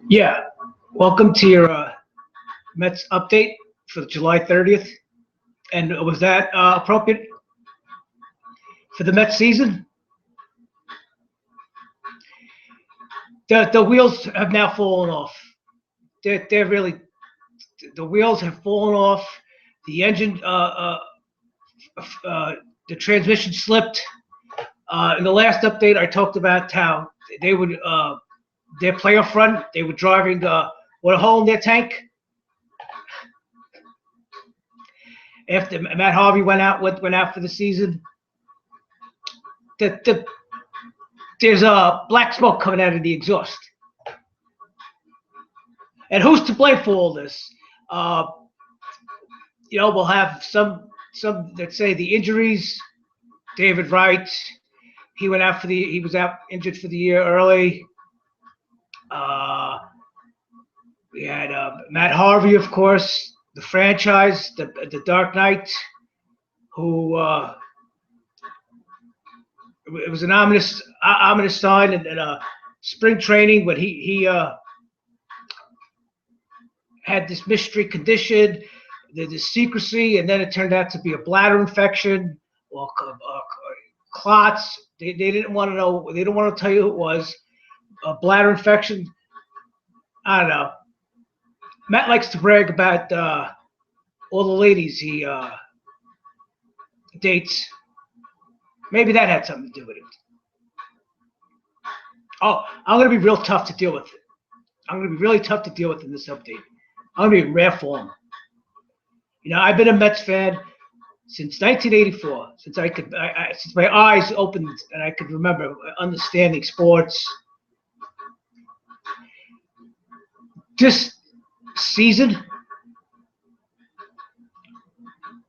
Yeah, welcome to your Mets update for July 30th. And was that appropriate for the Mets season? The wheels have now fallen off. They're really, the wheels have fallen off. The engine, the transmission slipped. In the last update, I talked about how they would their playoff run. They were driving with a hole in their tank. After Matt Harvey went out for the season, there's black smoke coming out of the exhaust. And who's to blame for all this? We'll have some that say the injuries. David Wright, he was out injured for the year early. We had Matt Harvey, of course, the franchise, the Dark Knight, who it was an ominous sign in spring training when he had this mystery condition, the secrecy, and then it turned out to be a bladder infection or clots. They didn't want to know. They didn't want to tell you who it was. A bladder infection. I don't know. Matt likes to brag about all the ladies he dates. Maybe that had something to do with it. Oh, I'm going to be real tough to deal with. I'm going to be really tough to deal with in this update. I'm going to be in rare form. I've been a Mets fan since 1984, since since my eyes opened and I could remember understanding sports. This season,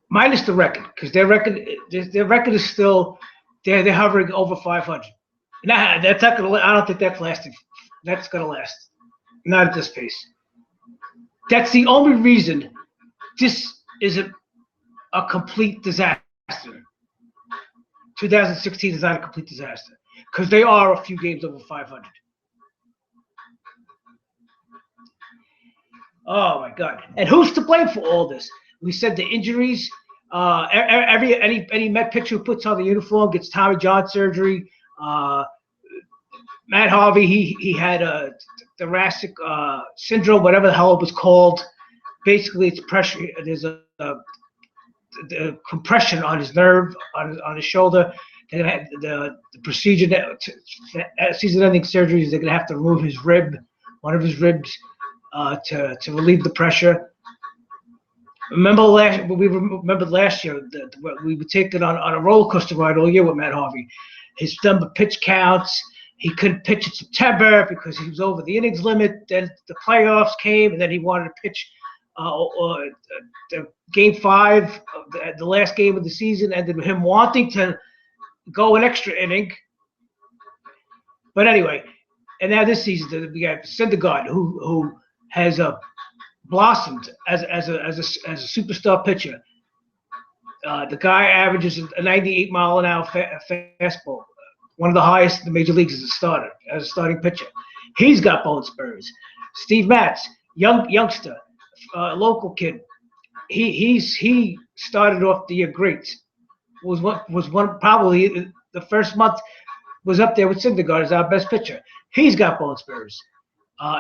minus the record, because their record is still they're hovering over 500. Nah, that's not gonna. I don't think that's lasting. That's gonna last. Not at this pace. That's the only reason this isn't a complete disaster. 2016 is not a complete disaster because they are a few games over 500. Oh my God! And who's to blame for all this? We said the injuries. Any Met pitcher who puts on the uniform gets Tommy John surgery. Matt Harvey, he had a thoracic syndrome, whatever the hell it was called. Basically, it's pressure. There's the compression on his nerve on his shoulder. They're gonna have the procedure season-ending surgeries. They're gonna have to remove his rib, one of his ribs, to relieve the pressure. Remember last year that we were taken on a roller coaster ride all year with Matt Harvey. His number of pitch counts. He couldn't pitch in September because he was over the innings limit. Then the playoffs came, and then he wanted to pitch the Game 5, the last game of the season, ended with him wanting to go an extra inning. But anyway, and now this season we got Syndergaard, who has blossomed as a superstar pitcher. The guy averages a 98-mile-an-hour fastball, one of the highest in the major leagues as a starting pitcher. He's got bone spurs. Steve Matz, youngster, local kid. He started off the year great. Was one probably the first month was up there with Syndergaard as our best pitcher. He's got bone spurs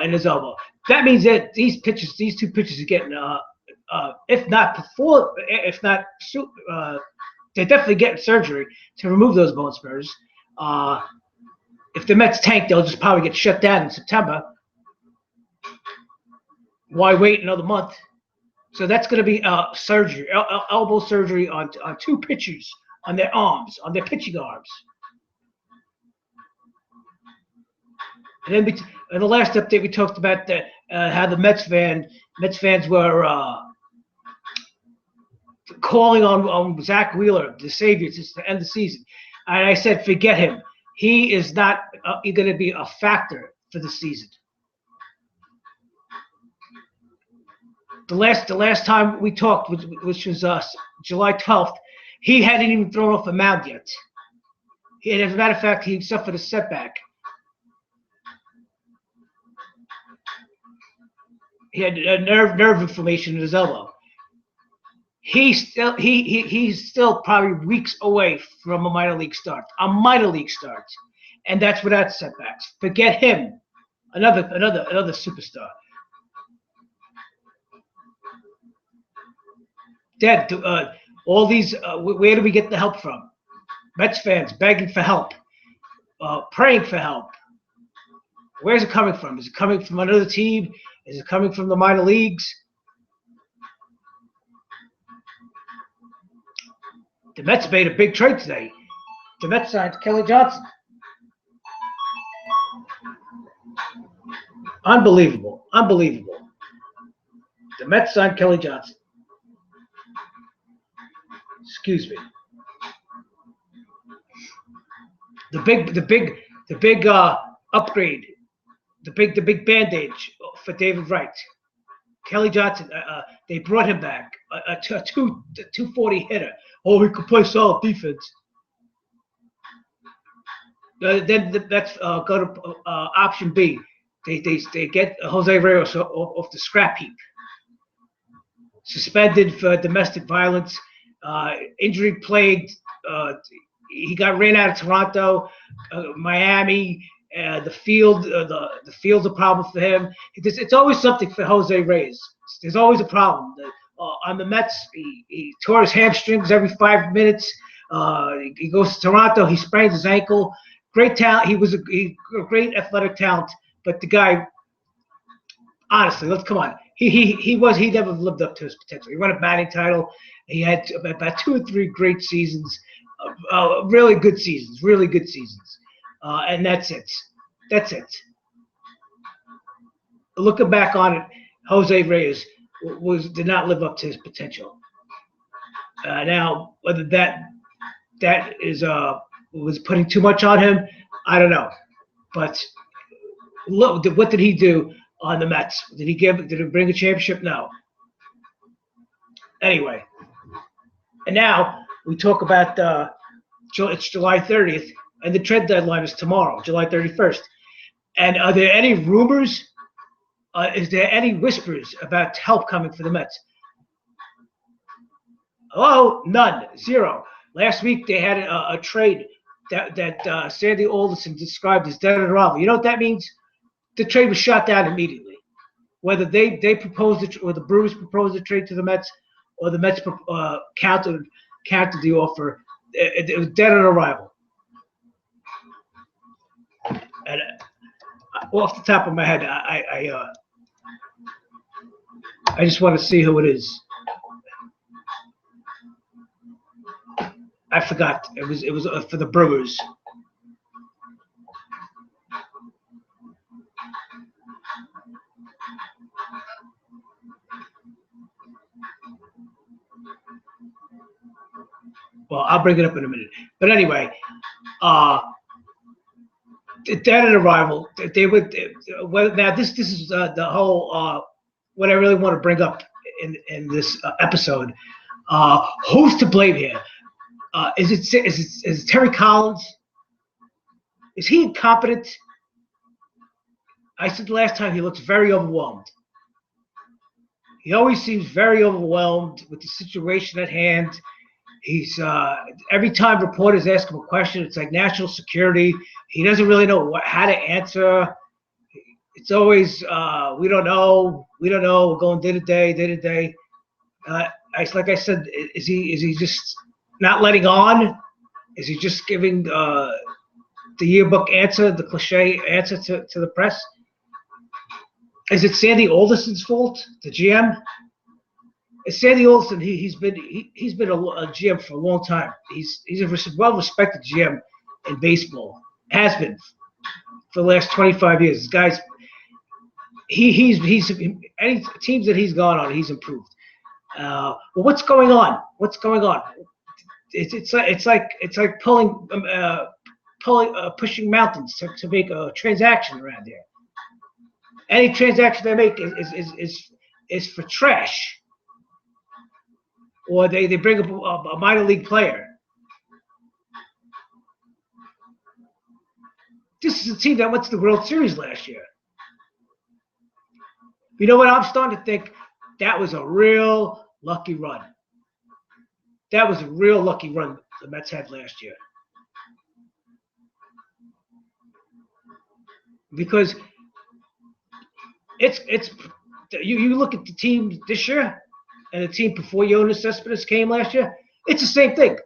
in his elbow. That means that these two pitchers are getting they're definitely getting surgery to remove those bone spurs. If the Mets tank, they'll just probably get shut down in September. Why wait another month? So that's going to be surgery, elbow surgery on two pitchers, on their arms, on their pitching arms. And then in the last update, we talked about how the Mets fans were calling on Zach Wheeler, the savior, to end the season. And I said, forget him. He is not going to be a factor for the season. The last time we talked, which was July 12th, he hadn't even thrown off a mound yet. And as a matter of fact, he suffered a setback. He had a nerve inflammation in his elbow. He's still probably weeks away from a minor league start. And that's without setbacks. Forget him. Another superstar. Dad, all these. Where do we get the help from? Mets fans begging for help, praying for help. Where's it coming from? Is it coming from another team? Is it coming from the minor leagues? The Mets made a big trade today. The Mets signed Kelly Johnson. Unbelievable. The Mets signed Kelly Johnson. Excuse me. The big upgrade, the big bandage for David Wright. Kelly Johnson, they brought him back, a 240 hitter. Oh, he could play solid defense. Then that's go to option B. They get Jose Reyes off the scrap heap. Suspended for domestic violence, injury plagued. He got ran out of Toronto, Miami. The field's a problem for him. It's always something for Jose Reyes. There's always a problem. On the Mets, he tore his hamstrings every 5 minutes. He goes to Toronto, he sprains his ankle. Great talent. He was a great athletic talent, but the guy, honestly, come on. He never lived up to his potential. He won a batting title. He had about 2 or 3 great seasons, really good seasons, and that's it. Looking back on it, Jose Reyes did not live up to his potential. Now, whether that is was putting too much on him, I don't know. But look, what did he do on the Mets? Did he bring a championship? No. Anyway, and now we talk about it's July 30th, and the trade deadline is tomorrow, July 31st. And are there any rumors? Is there any whispers about help coming for the Mets? Hello? None. Zero. Last week they had a trade that Sandy Alderson described as dead on arrival. You know what that means? The trade was shot down immediately. Whether they proposed it or the Brewers proposed the trade to the Mets, or the Mets countered the offer, it was dead on arrival. And off the top of my head, I just want to see who it is. I forgot. It was for the Brewers. Well, I'll bring it up in a minute. But anyway, dead on arrival. They would. Well, now this is the whole what I really want to bring up in this episode. Who's to blame here? Is it Terry Collins? Is he incompetent? I said last time he looks very overwhelmed. He always seems very overwhelmed with the situation at hand. He's every time reporters ask him a question, it's like national security. He doesn't really know how to answer. It's always we don't know. We're going day to day. Like I said, is he just not letting on? Is he just giving the yearbook answer, the cliche answer to the press? Is it Sandy Alderson's fault, the GM? It's Sandy Alderson. He's been a GM for a long time. He's a well-respected GM in baseball. Has been for the last 25 years. This guy's he's any teams that he's gone on, he's improved. Well, what's going on? What's going on? It's like pushing mountains to make a transaction around here. Any transaction they make is for trash, or they bring up a minor league player. This is a team that went to the World Series last year. You know what? I'm starting to think that was a real lucky run. That was a real lucky run the Mets had last year. Because you look at the team this year and the team before Yoenis Cespedes came last year, it's the same thing.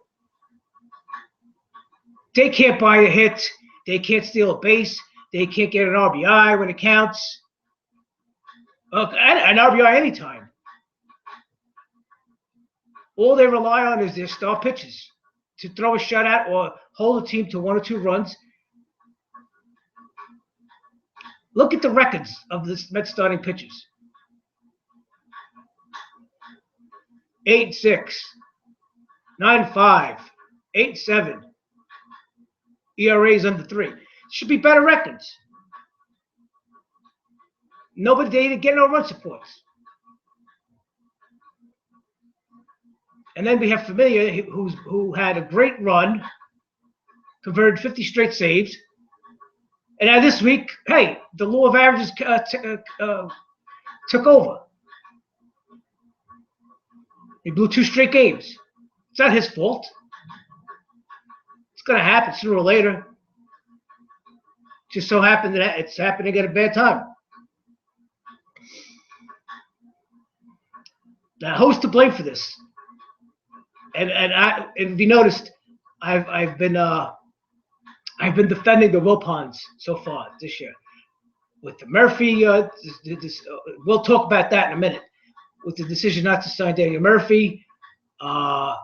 They can't buy a hit. They can't steal a base. They can't get an RBI when it counts. An RBI anytime. All they rely on is their star pitchers to throw a shutout or hold a team to 1 or 2 runs. Look at the records of the Mets starting pitchers. 8-6, 9-5, 8-7. ERAs under 3. Should be better records. Nobody, they didn't get no run supports. And then we have Familia, who had a great run, converted 50 straight saves. And now this week, hey, the law of averages took over. He blew 2 straight games. It's not his fault. It's going to happen sooner or later. Just so happened that it's happening at a bad time. Now, who's to blame for this? And if you noticed, I've been defending the Wilpons so far this year with the Murphy. We'll talk about that in a minute. With the decision not to sign D.Murphy, and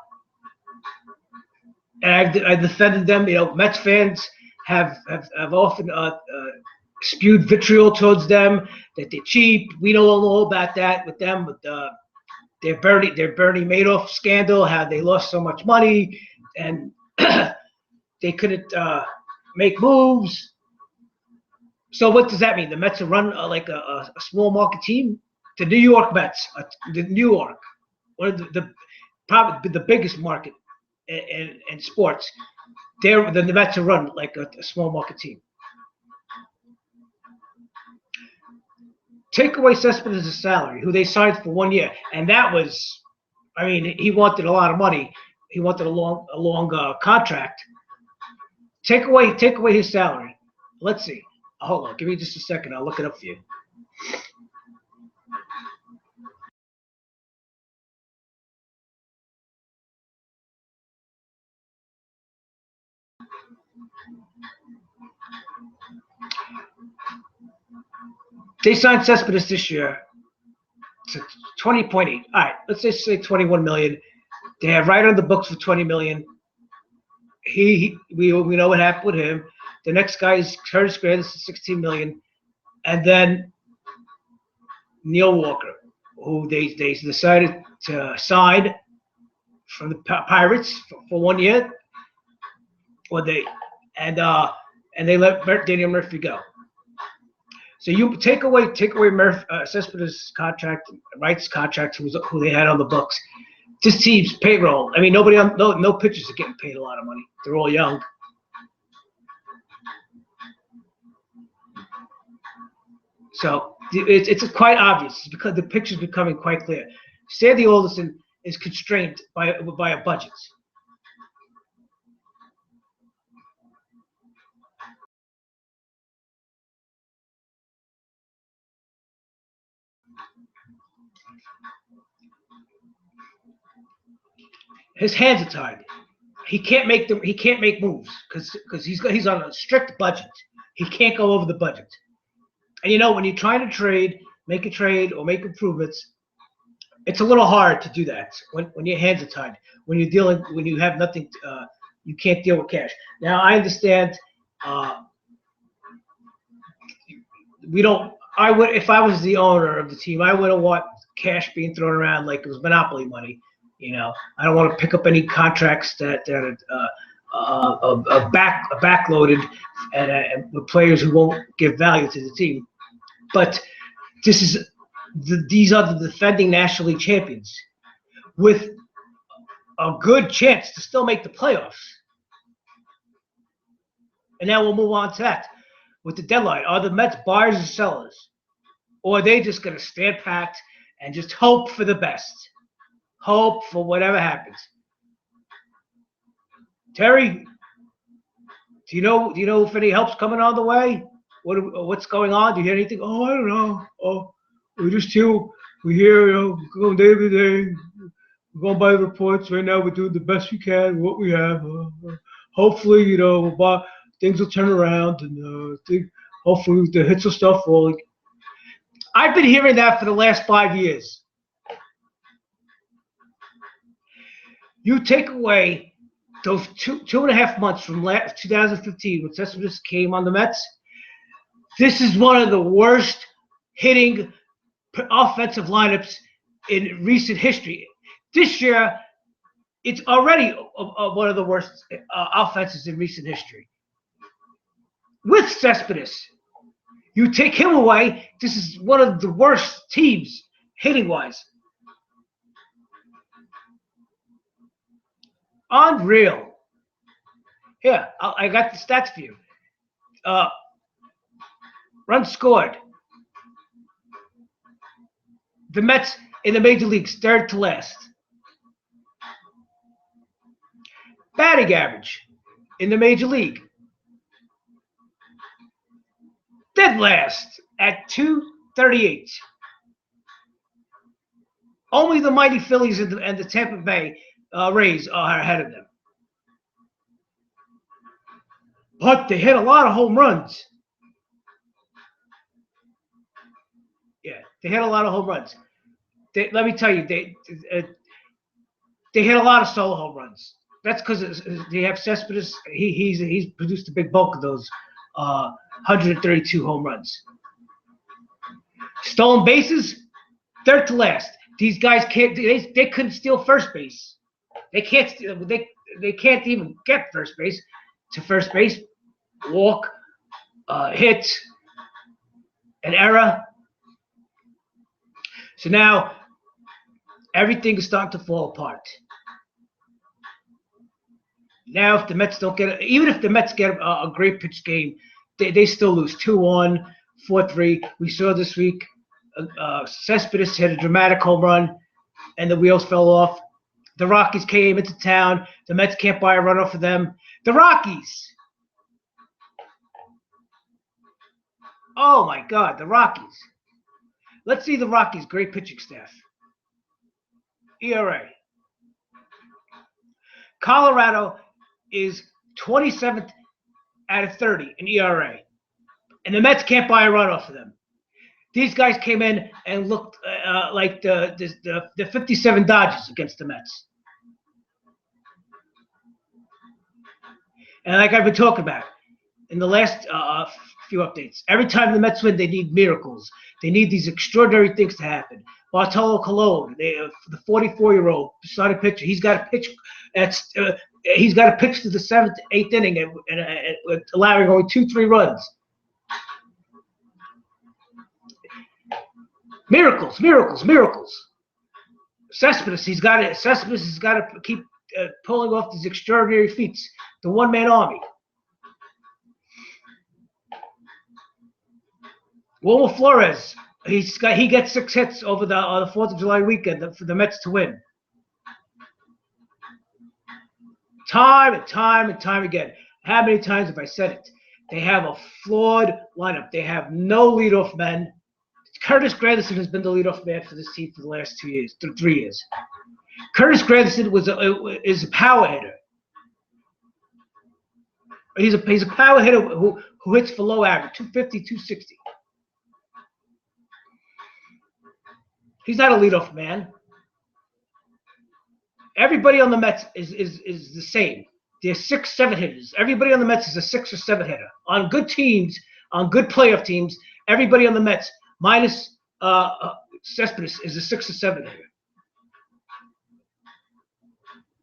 I defended them. You know, Mets fans have often spewed vitriol towards them that they're cheap. We don't know about that with them with their Bernie Madoff scandal, how they lost so much money and they couldn't make moves. So what does that mean? The Mets are run like a small market team? The New York Mets, New York, one of probably the biggest market in sports. The Mets are run like a small market team. Take away Cespedes' salary, who they signed for 1 year, and that was, I mean, he wanted a lot of money. He wanted a long contract. Take away his salary. Let's see. Hold on, give me just a second. I'll look it up for you. They signed Cespedes this year to 20.8. All right, let's just say 21 million. They have right on the books for 20 million. We know what happened with him. The next guy is Curtis Granderson, 16 million, and then Neil Walker, who they decided to sign from the Pirates for 1 year. Or they let Daniel Murphy go. So you take away Cespedes' contract, Wright's contract, who they had on the books. This team's payroll. I mean, no pitchers are getting paid a lot of money. They're all young. So it's quite obvious. It's because the picture's becoming quite clear. Sandy Alderson is constrained by a budget. His hands are tied. He can't make moves because he's on a strict budget. He can't go over the budget. And you know, when you're trying to make a trade or make improvements, it's a little hard to do that when your hands are tied. When you have nothing, you can't deal with cash. Now I understand. If I was the owner of the team, I wouldn't want cash being thrown around like it was monopoly money. I don't want to pick up any contracts that are backloaded and with players who won't give value to the team. But these are the defending National League champions with a good chance to still make the playoffs. And now we'll move on to that. With the deadline, are the Mets buyers or sellers? Or are they just going to stand pat and just hope for the best? Hope for whatever happens. Terry, do you know if any help's coming on the way? What's going on? Do you hear anything? Oh, I don't know. Oh, we hear, going day by day. We're going by the reports right now. We're doing the best we can, what we have. Hopefully, things will turn around, and hopefully the hits will start falling. I've been hearing that for the last 5 years. You take away those two and a half months from 2015 when Cespedes came on the Mets. This is one of the worst hitting offensive lineups in recent history. This year, it's already one of the worst offenses in recent history. With Cespedes, you take him away, this is one of the worst teams hitting-wise. Unreal. Here, I got the stats for you. Runs scored. The Mets in the major leagues, third to last. Batting average in the major league, dead last at .238. Only the mighty Phillies and the Tampa Bay Rays are ahead of them. But they hit a lot of home runs. Yeah, they hit a lot of home runs. Let me tell you, they hit a lot of solo home runs. That's because they have Cespedes. He's produced a big bulk of those 132 home runs. Stolen bases, third to last. These guys can't. They couldn't steal first base. They can't. They can't even get first base. To first base, walk, hit, an error. So now everything is starting to fall apart. Now, if the Mets don't get, even if the Mets get a great pitch game, they still lose 2-1, 4-3. We saw this week, Cespedes hit a dramatic home run, and the wheels fell off. The Rockies came into town. The Mets can't buy a runoff for them. The Rockies. Oh my God, the Rockies. Let's see the Rockies' great pitching staff. ERA. Colorado is 27th out of 30 in ERA. And the Mets can't buy a runoff for them. These guys came in and looked like the 57 Dodgers against the Mets. And like I've been talking about in the last few updates, every time the Mets win, they need miracles. They need these extraordinary things to happen. Bartolo Colon, the 44-year-old starting pitcher, he's got to pitch. He's got to pitch to the 7th, 8th inning, and allowing only 2-3 runs. Miracles, miracles, miracles. Cespedes has got to keep pulling off these extraordinary feats. The one-man army. Wilmer Flores, he gets 6 hits over the 4th of July weekend for the Mets to win. Time and time and time again. How many times have I said it? They have a flawed lineup. They have no leadoff men. Curtis Granderson has been the leadoff man for this team for the last 3 years. Curtis Granderson is a power hitter. He's a power hitter who hits for low average, 250, 260. He's not a leadoff man. Everybody on the Mets is the same. They're 6, 7 hitters. Everybody on the Mets is a 6 or 7 hitter. On good teams, on good playoff teams, everybody on the Mets, minus Cespedes is a 6 or 7 hitter.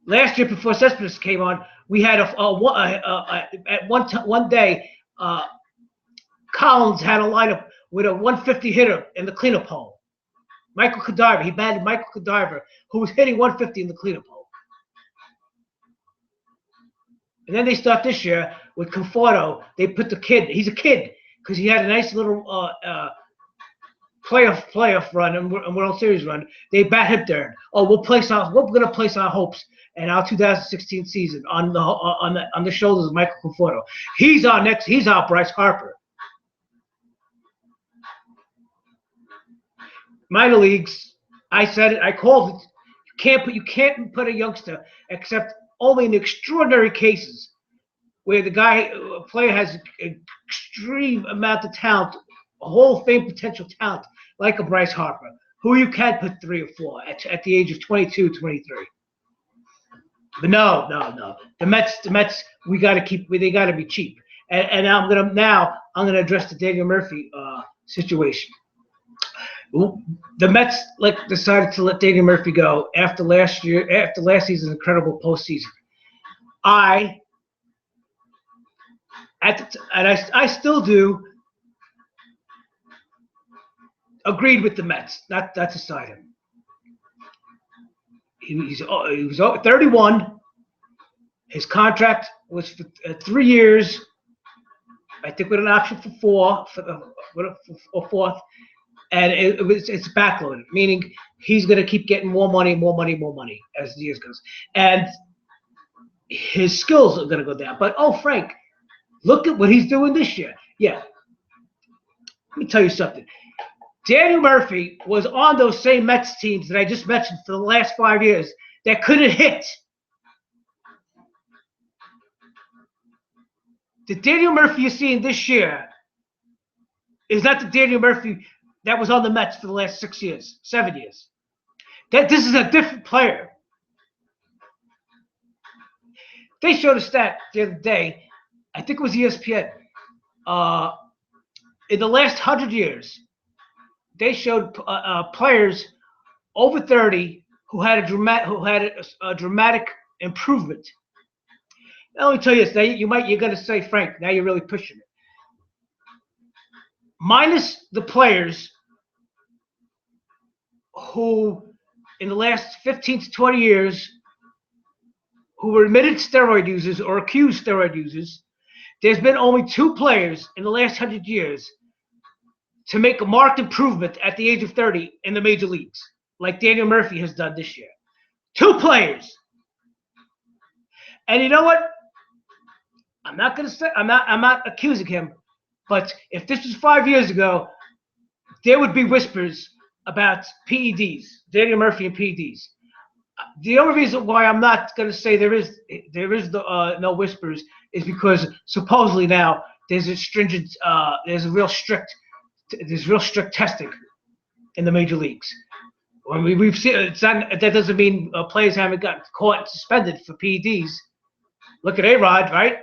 Last year, before Cespedes came on, we had at one day, Collins had a lineup with a 150 hitter in the cleanup hole. Michael Kadiver, he batted Michael Kadiver, who was hitting 150 in the cleanup hole. And then they start this year with Conforto. They put the kid. He's a kid because he had a nice little playoff run and World Series run. They bat him there. Oh, we're going to place our hopes in our 2016 season on the shoulders of Michael Conforto. He's our Bryce Harper. Minor leagues, I said it, I called it. You can't put a youngster except only in extraordinary cases where a player has an extreme amount of talent, a Hall of Fame potential talent, like a Bryce Harper, who you can put 3 or 4 at the age of 22, 23. But no. The Mets, they got to be cheap. And I'm gonna address the Daniel Murphy situation. The Mets decided to let Daniel Murphy go after last season's incredible postseason. I still do agreed with the Mets not to sign him. He was 31. His contract was for 3 years. I think with an option for 4th. And it's backloaded, meaning he's going to keep getting more money as the years goes. And his skills are going to go down. But, Frank, look at what he's doing this year. Yeah. Let me tell you something. Daniel Murphy was on those same Mets teams that I just mentioned for the last 5 years that couldn't hit. The Daniel Murphy you're seeing this year is not the Daniel Murphy that was on the Mets for the last 7 years. This is a different player. They showed a stat the other day, I think it was ESPN. In the last 100 years, they showed players over 30 who had a dramatic improvement. Now, let me tell you this. Now you're going to say, Frank, now you're really pushing it. Minus the players who, in the last 15 to 20 years, who were admitted steroid users or accused steroid users, there's been only 2 players in the last 100 years to make a marked improvement at the age of 30 in the major leagues, like Daniel Murphy has done this year. 2 players. And you know what? I'm not accusing him, but if this was 5 years ago, there would be whispers about PEDs, Daniel Murphy and PEDs. The only reason why I'm not going to say there is no whispers is because supposedly now there's real strict testing in the major leagues. When we've seen that doesn't mean players haven't gotten caught and suspended for PEDs. Look at A-Rod, right?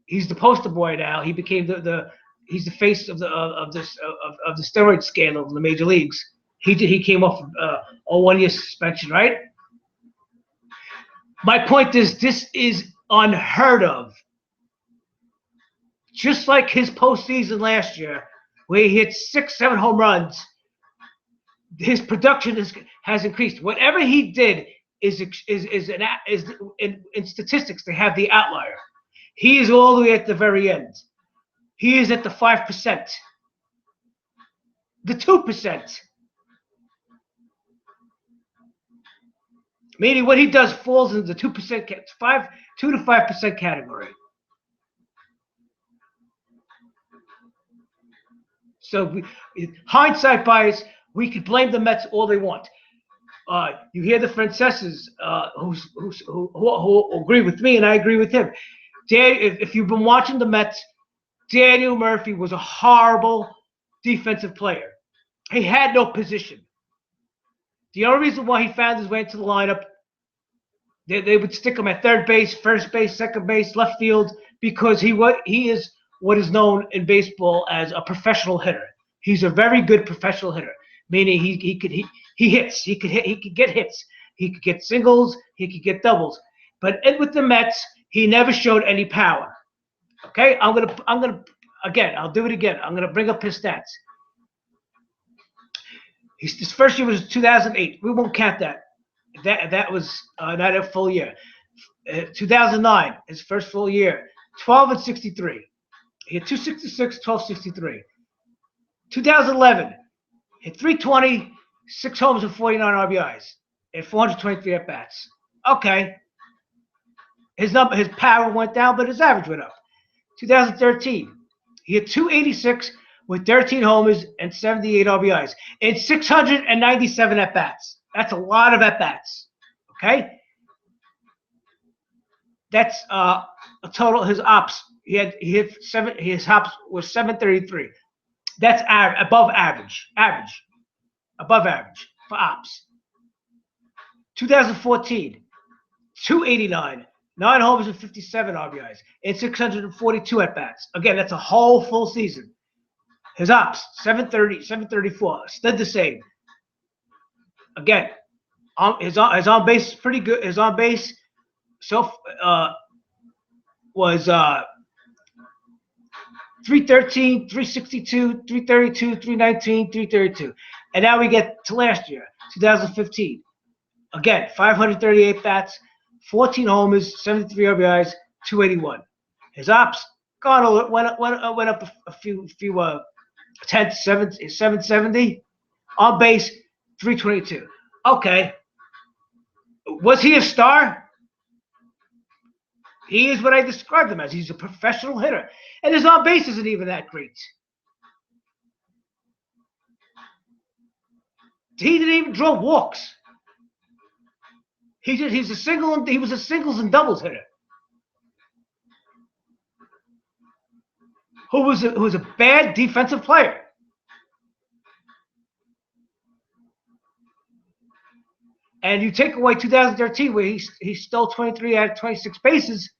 He's the poster boy now. He became he's the face of the steroid scandal in the major leagues. He came off a 1-year suspension, right? My point is, this is unheard of. Just like his postseason last year, where he hit 6, 7 home runs, his production has increased. Whatever he did is in statistics they have the outlier. He is all the way at the very end. He is at the 5%, the 2%. Meaning what he does falls into the 2%, 2 to 5% category. So hindsight bias, we could blame the Mets all they want. You hear the Franceses who agree with me, and I agree with him. If you've been watching the Mets, Daniel Murphy was a horrible defensive player. He had no position. The only reason why he found his way into the lineup, they would stick him at third base, first base, second base, left field, because he is what is known in baseball as a professional hitter. He's a very good professional hitter. meaning he hits. He could get hits. He could get singles. He could get doubles. But with the Mets, he never showed any power. Okay, I'm gonna again. I'll do it again. I'm gonna bring up his stats. His first year was 2008. We won't count that. That was not a full year. 2009, his first full year, 12 and 63. He had 266, 1263. 2011, hit 320, 6 homers and 49 RBIs, and 423 at bats. Okay, his power went down, but his average went up. 2013, he had 286 with 13 homers and 78 RBIs and 697 at bats. That's a lot of at bats. Okay, that's a total. His ops, he hit 7. His ops was 733. That's above average for ops. 2014, 289, 9 homers and 57 RBIs, and 642 at bats. Again, that's a whole full season. His ops, 730, 734, stood the same. Again, his on base pretty good. His on base was 313, 362, 332, 319, 332. And now we get to last year, 2015. Again, 538 bats, 14 homers, 73 RBIs, 281. His ops went up a few tenths, 770. On base, 322. Okay. Was he a star? He is what I described him as. He's a professional hitter. And his on base isn't even that great. He didn't even draw walks. He was a singles and doubles hitter. Who was a bad defensive player. And you take away 2013 where he stole 23 out of 26 bases.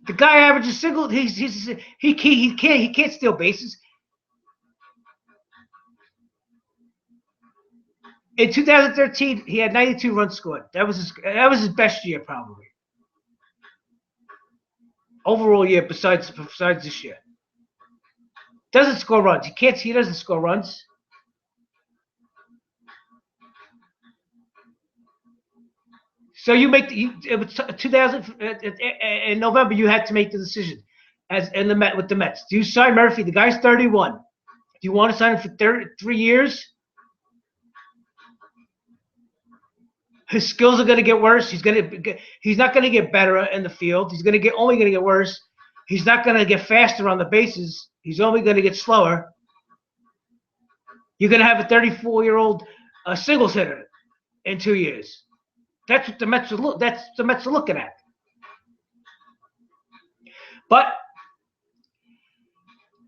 The guy averages single. He can't steal bases. In 2013, he had 92 runs scored. That was his best year probably. Overall year besides this year. Doesn't score runs. He doesn't score runs. So you make it was 2000 in November. You had to make the decision with the Mets. Do you sign Murphy? The guy's 31. Do you want to sign him for 3 years? His skills are going to get worse. He's not going to get better in the field. He's only going to get worse. He's not going to get faster on the bases. He's only going to get slower. You're going to have a 34-year-old singles hitter in 2 years. That's what the Mets are looking at. But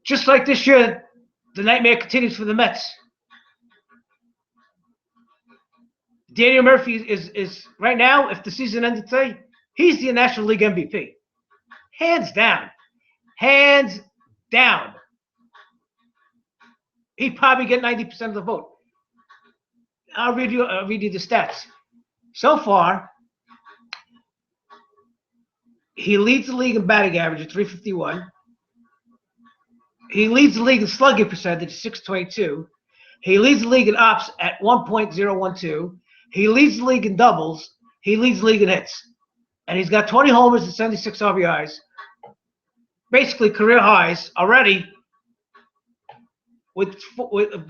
just like this year, the nightmare continues for the Mets. Daniel Murphy is right now, if the season ended today, he's the National League MVP. Hands down. Hands down. He'd probably get 90% of the vote. I'll read you the stats. So far, he leads the league in batting average at 351. He leads the league in slugging percentage at 622. He leads the league in ops at 1.012. He leads the league in doubles. He leads the league in hits. And he's got 20 homers and 76 RBIs. Basically career highs already with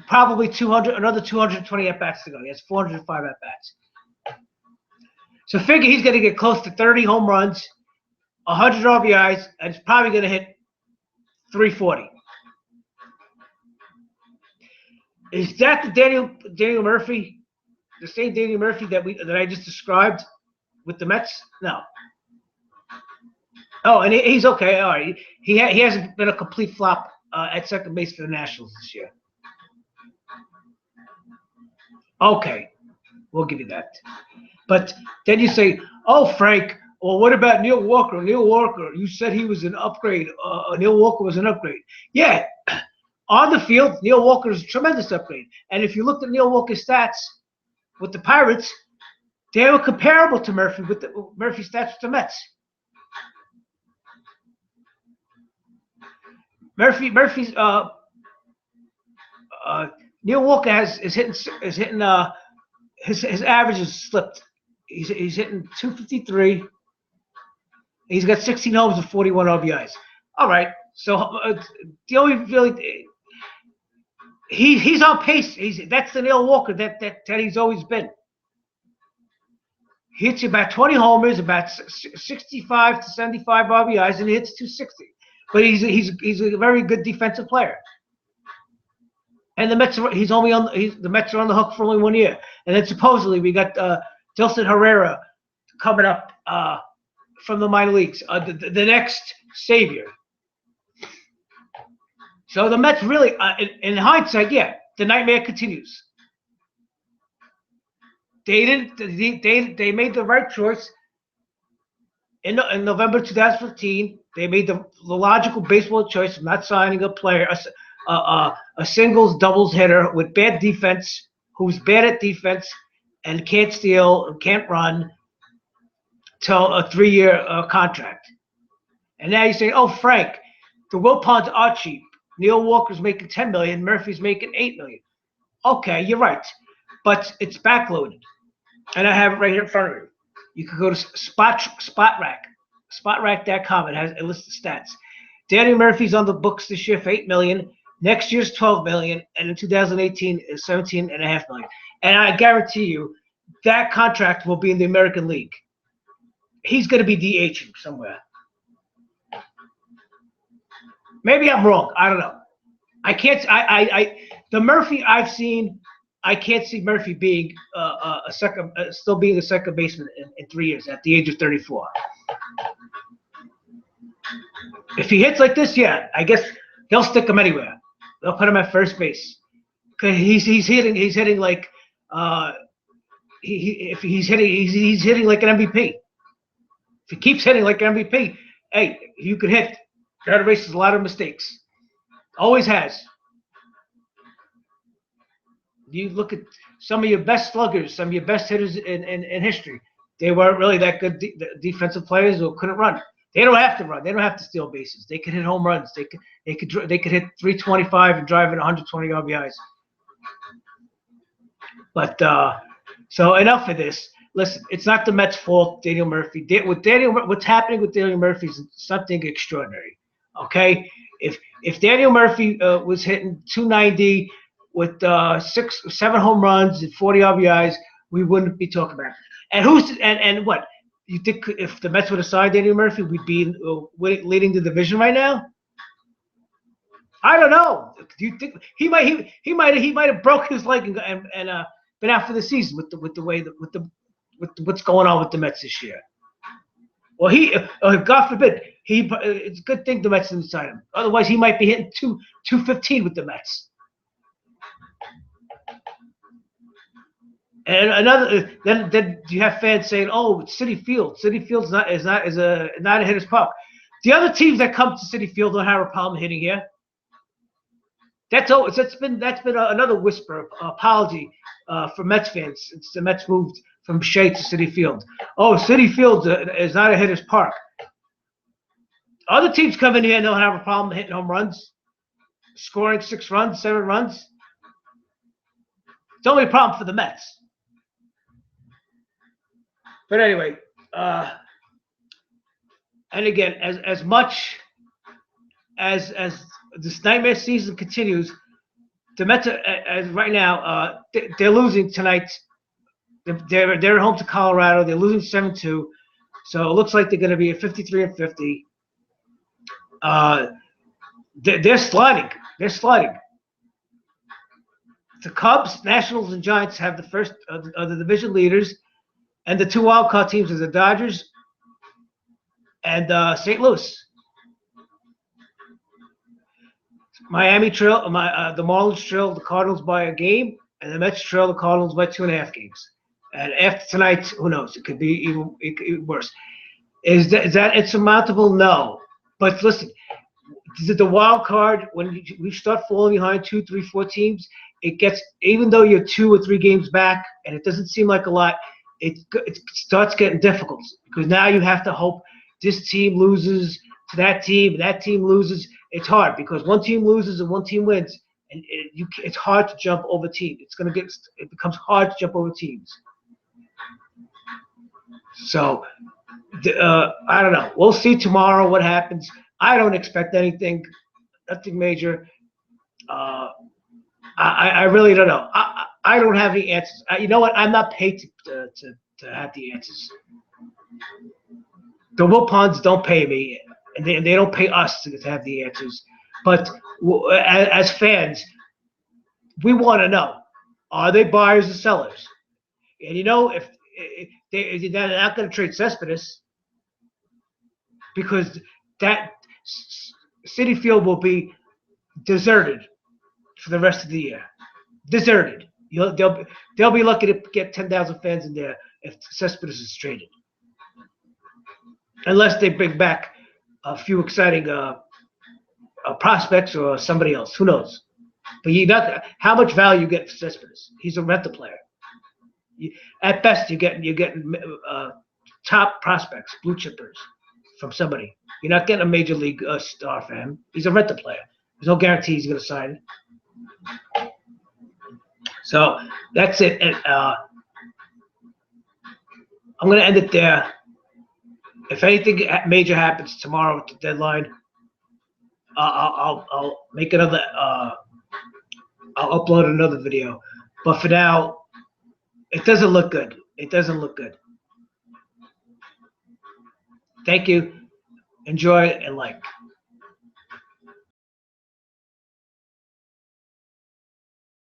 probably another 220 at-bats to go. He has 405 at-bats. So figure he's going to get close to 30 home runs, 100 RBIs, and he's probably going to hit 340. Is that the Daniel Murphy, the same Daniel Murphy that I just described with the Mets? No. Oh, and he's okay. All right. He hasn't been a complete flop at second base for the Nationals this year. Okay, we'll give you that. But then you say, oh, Frank, well, what about Neil Walker? Neil Walker, you said he was an upgrade. Neil Walker was an upgrade. Yeah, On the field, Neil Walker is a tremendous upgrade. And if you looked at Neil Walker's stats with the Pirates, they were comparable to Murphy with Murphy's stats with the Mets. Murphy's Neil Walker is hitting his average has slipped. He's hitting 253. He's got 16 homers and 41 RBIs. All right, so the only really he's on pace. That's the Neil Walker that he's always been. He hits about 20 homers, about 65 to 75 RBIs, and he hits 260. But he's a very good defensive player. And the Mets, the Mets are on the hook for only 1 year. And then supposedly we got Dilson Herrera coming up from the minor leagues, the next savior. So the Mets really, in hindsight, yeah, the nightmare continues. They made the right choice in November 2015. They made the logical baseball choice of not signing a player, a singles doubles hitter with bad defense, who's bad at defense and can't steal and can't run, till a 3-year contract. And now you're saying, oh, Frank, the Wilpons are cheap. Neil Walker's making $10 million, Murphy's making $8 million. Okay, you're right, but it's backloaded, and I have it right here in front of me. You can go to Spotrac.com. It lists the stats. Danny Murphy's on the books this year for $8 million. Next year's $12 million, and in 2018 is $17.5 million. And I guarantee you, that contract will be in the American League. He's going to be DHing somewhere. Maybe I'm wrong. I don't know. I can't. The Murphy I've seen, I can't see Murphy being still being a second baseman in 3 years at the age of 34. If he hits like this, yeah, I guess they'll stick him anywhere. They'll put him at first base because he's hitting like he's hitting like an MVP. If he keeps hitting like an MVP, hey, you could hit. That erases a lot of mistakes. Always has. You look at some of your best sluggers, some of your best hitters in history. They weren't really that good defensive players or couldn't run. They don't have to run. They don't have to steal bases. They could hit home runs. They could hit 325 and drive in 120 RBIs. But so enough of this. Listen, it's not the Mets' fault, Daniel Murphy. What's happening with Daniel Murphy is something extraordinary. Okay, if Daniel Murphy was hitting 290 with 7 home runs and 40 RBIs, we wouldn't be talking about it. And what you think if the Mets would have signed Daniel Murphy, we'd be leading the division right now? I don't know. Do you think he might have broke his leg and been out for the season with what's going on with the Mets this year? Well, God forbid, it's a good thing the Mets didn't sign him. Otherwise, he might be hitting 215 with the Mets. And then you have fans saying, "Oh, it's Citi Field. Citi Field's not a hitter's park." The other teams that come to Citi Field don't have a problem hitting here. That's been another whisper apology for Mets fans since the Mets moved from Shea to Citi Field. Oh, Citi Field is not a hitter's park. Other teams come in here and don't have a problem hitting home runs, scoring 6 runs, 7 runs. It's only a problem for the Mets. But anyway, and again, as much as this nightmare season continues, the Mets as right now they're losing tonight. They're home to Colorado. They're losing 7-2, so it looks like they're going to be at 53-50. They're sliding. They're sliding. The Cubs, Nationals, and Giants have the first of the division leaders, and the 2 wildcard teams are the Dodgers and St. Louis. Miami trail, the Marlins trail the Cardinals by a game, and the Mets trail the Cardinals by 2.5 games. And after tonight, who knows? It could be even worse. Is that insurmountable? No. But listen, the wild card, when we start falling behind 2, 3, 4 teams, it gets, even though you're 2 or 3 games back and it doesn't seem like a lot, it starts getting difficult because now you have to hope this team loses to that team and that team loses. It's hard because one team loses and one team wins, and it's hard to jump over teams. It becomes hard to jump over teams. So I don't know. We'll see tomorrow what happens. I don't expect nothing major. I really don't know. I don't have the answers. You know what? I'm not paid to have the answers. The Wilpons don't pay me, and they don't pay us to have the answers. But as fans, we want to know: are they buyers or sellers? And you know, if they're not going to trade Cespedes because that Citi Field will be deserted for the rest of the year. Deserted. They'll be lucky to get 10,000 fans in there if Cespedes is traded, unless they bring back a few exciting prospects or somebody else. Who knows? But how much value you get for Cespedes? He's a rental player. At best, you're getting top prospects, blue chippers from somebody. You're not getting a major league star for him. He's a rental player. There's no guarantee he's going to sign. So that's it. And, I'm going to end it there. If anything major happens tomorrow at the deadline, I'll make another. I'll upload another video. But for now, it doesn't look good. It doesn't look good. Thank you. Enjoy and like.